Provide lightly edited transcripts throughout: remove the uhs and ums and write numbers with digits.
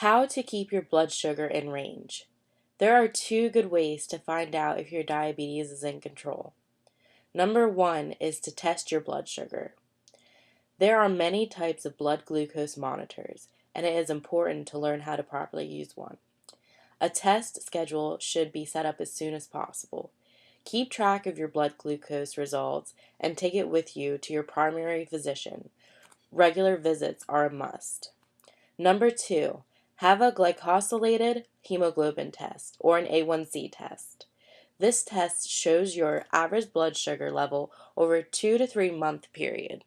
How to keep your blood sugar in range. There are two good ways to find out if your diabetes is in control. Number one is to test your blood sugar. There are many types of blood glucose monitors, and it is important to learn how to properly use one. A test schedule should be set up as soon as possible. Keep track of your blood glucose results and take it with you to your primary physician. Regular visits are a must. Number two, have a glycosylated hemoglobin test or an A1C test. This test shows your average blood sugar level over a 2 to 3 month period.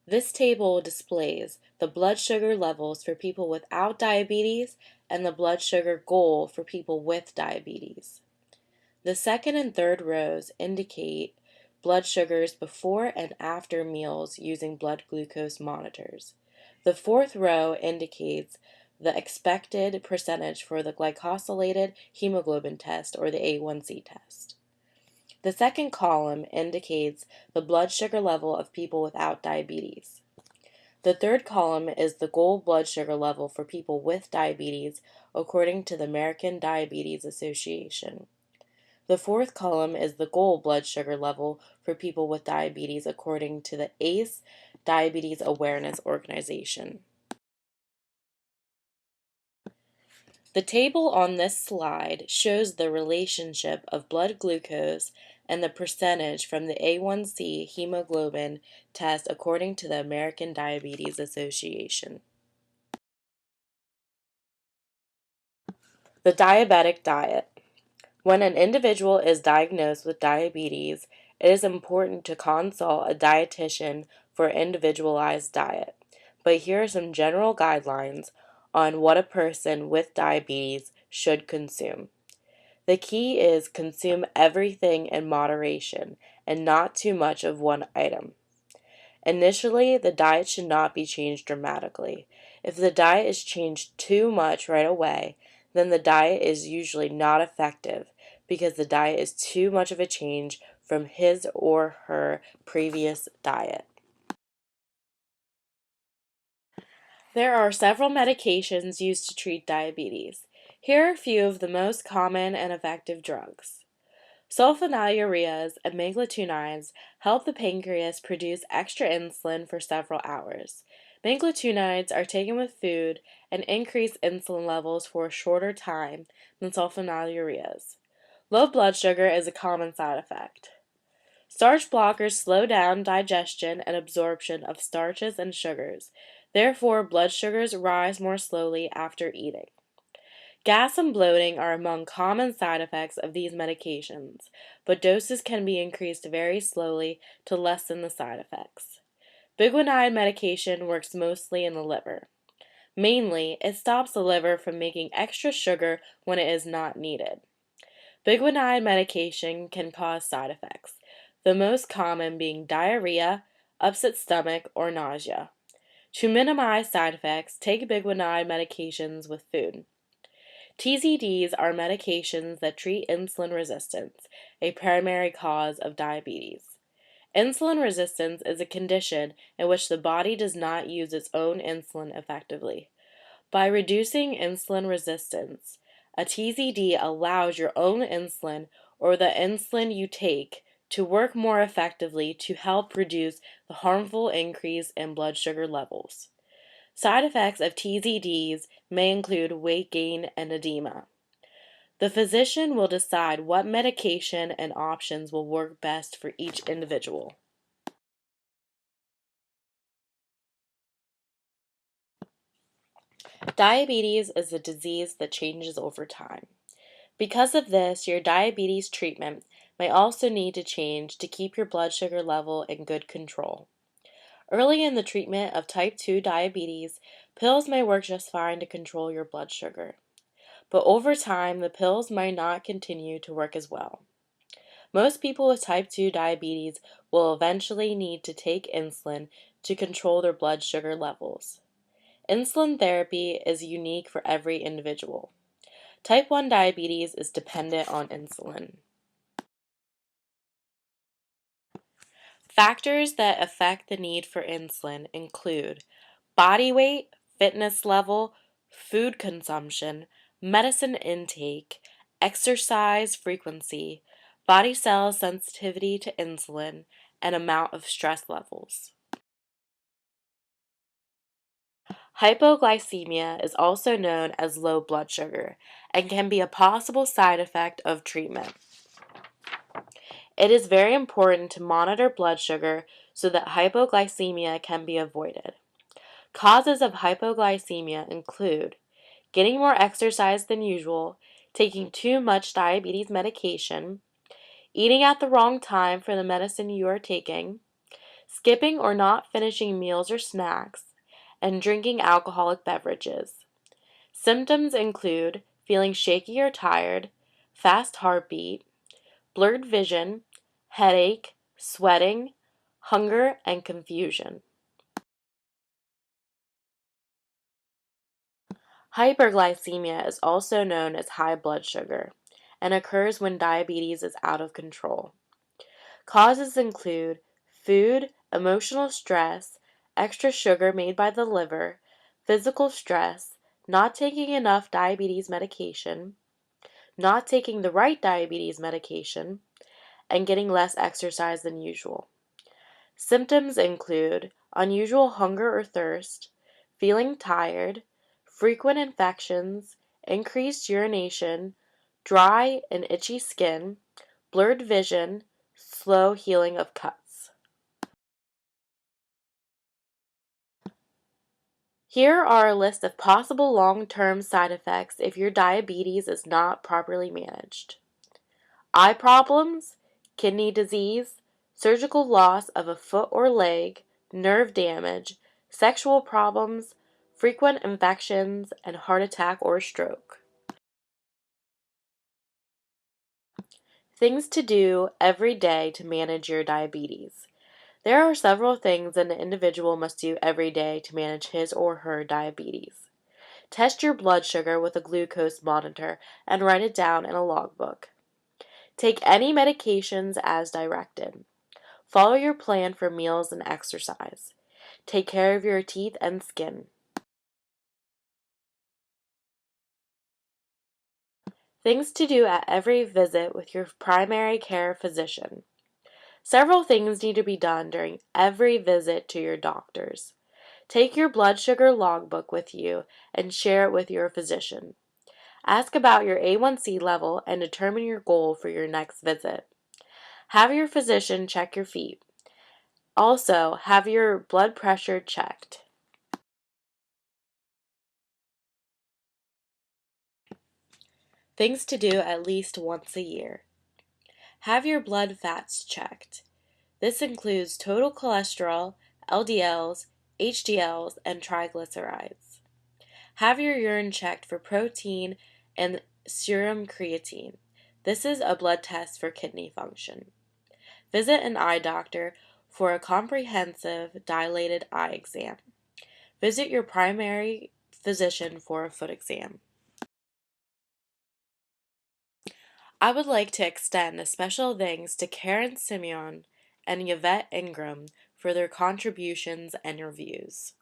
This table displays the blood sugar levels for people without diabetes and the blood sugar goal for people with diabetes. The second and third rows indicate blood sugars before and after meals using blood glucose monitors. The fourth row indicates the expected percentage for the glycosylated hemoglobin test or the A1C test. The second column indicates the blood sugar level of people without diabetes. The third column is the goal blood sugar level for people with diabetes according to the American Diabetes Association. The fourth column is the goal blood sugar level for people with diabetes according to the ACE Diabetes Awareness Organization. The table on this slide shows the relationship of blood glucose and the percentage from the A1C hemoglobin test according to the American Diabetes Association. The diabetic diet. When an individual is diagnosed with diabetes, it is important to consult a dietitian for an individualized diet. But here are some general guidelines on what a person with diabetes should consume. The key is consume everything in moderation and not too much of one item. Initially, the diet should not be changed dramatically. If the diet is changed too much right away, then the diet is usually not effective because the diet is too much of a change from his or her previous diet. There are several medications used to treat diabetes. Here are a few of the most common and effective drugs. Sulfonylureas and meglitinides help the pancreas produce extra insulin for several hours. Meglitinides are taken with food and increase insulin levels for a shorter time than sulfonylureas. Low blood sugar is a common side effect. Starch blockers slow down digestion and absorption of starches and sugars. Therefore, blood sugars rise more slowly after eating. Gas and bloating are among common side effects of these medications, but doses can be increased very slowly to lessen the side effects. Biguanide medication works mostly in the liver. Mainly, it stops the liver from making extra sugar when it is not needed. Biguanide medication can cause side effects, the most common being diarrhea, upset stomach, or nausea. To minimize side effects, take biguanide medications with food. TZDs are medications that treat insulin resistance, a primary cause of diabetes. Insulin resistance is a condition in which the body does not use its own insulin effectively. By reducing insulin resistance, a TZD allows your own insulin or the insulin you take to work more effectively to help reduce the harmful increase in blood sugar levels. Side effects of TZDs may include weight gain and edema. The physician will decide what medication and options will work best for each individual. Diabetes is a disease that changes over time. Because of this, your diabetes treatment may also need to change to keep your blood sugar level in good control. Early in the treatment of type 2 diabetes, pills may work just fine to control your blood sugar. But over time, the pills might not continue to work as well. Most people with type 2 diabetes will eventually need to take insulin to control their blood sugar levels. Insulin therapy is unique for every individual. Type 1 diabetes is dependent on insulin. Factors that affect the need for insulin include body weight, fitness level, food consumption, medicine intake, exercise frequency, body cell sensitivity to insulin, and amount of stress levels. Hypoglycemia is also known as low blood sugar and can be a possible side effect of treatment. It is very important to monitor blood sugar so that hypoglycemia can be avoided. Causes of hypoglycemia include getting more exercise than usual, taking too much diabetes medication, eating at the wrong time for the medicine you are taking, skipping or not finishing meals or snacks, and drinking alcoholic beverages. Symptoms include feeling shaky or tired, fast heartbeat, blurred vision, headache, sweating, hunger, and confusion. Hyperglycemia is also known as high blood sugar and occurs when diabetes is out of control. Causes include food, emotional stress, extra sugar made by the liver, physical stress, not taking enough diabetes medication, not taking the right diabetes medication, and getting less exercise than usual. Symptoms include unusual hunger or thirst, feeling tired, frequent infections, increased urination, dry and itchy skin, blurred vision, slow healing of cuts. Here are a list of possible long-term side effects if your diabetes is not properly managed. Eye problems, kidney disease, surgical loss of a foot or leg, nerve damage, sexual problems, frequent infections, and heart attack or stroke. Things to do every day to manage your diabetes. There are several things an individual must do every day to manage his or her diabetes. Test your blood sugar with a glucose monitor and write it down in a logbook. Take any medications as directed. Follow your plan for meals and exercise. Take care of your teeth and skin. Things to do at every visit with your primary care physician. Several things need to be done during every visit to your doctors. Take your blood sugar logbook with you and share it with your physician. Ask about your A1C level and determine your goal for your next visit. Have your physician check your feet. Also, have your blood pressure checked. Things to do at least once a year. Have your blood fats checked. This includes total cholesterol, LDLs, HDLs, and triglycerides. Have your urine checked for protein and serum creatine. This is a blood test for kidney function. Visit an eye doctor for a comprehensive dilated eye exam. Visit your primary physician for a foot exam. I would like to extend a special thanks to Karen Simeon and Yvette Ingram for their contributions and reviews.